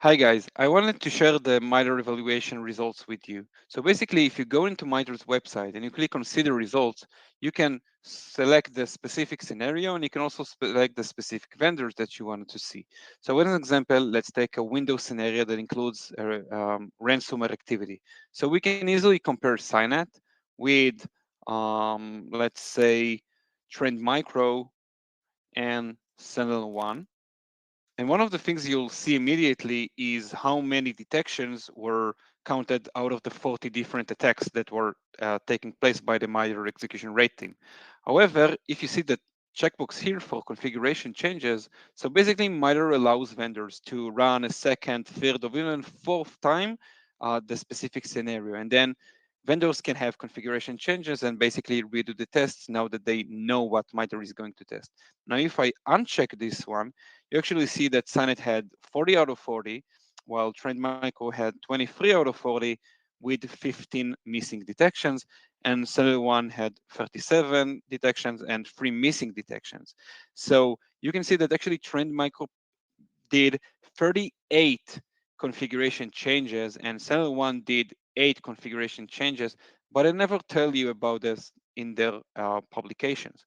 Hi guys, I wanted to share the MITRE evaluation results with you. So basically, if you go into MITRE's website and you click on see the results, you can select the specific scenario and you can also select the specific vendors that you wanted to see. So as an example, let's take a Windows scenario that includes ransomware activity. So we can easily compare Signet with, let's say, Trend Micro and Sentinel-1. And one of the things you'll see immediately is how many detections were counted out of the 40 different attacks that were taking place by the MITRE execution rate team. However, if you see the checkbox here for configuration changes, so basically MITRE allows vendors to run a second, third, or even fourth time the specific scenario. And then vendors can have configuration changes and basically redo the tests now that they know what MITRE is going to test. Now, if I uncheck this one, you actually see that Sonnet had 40 out of 40, while Trend Micro had 23 out of 40 with 15 missing detections, and Sonnet 1 had 37 detections and 3 missing detections. So you can see that actually Trend Micro did 38 configuration changes and Sonnet 1 did 8 configuration changes, but I never tell you about this in their publications.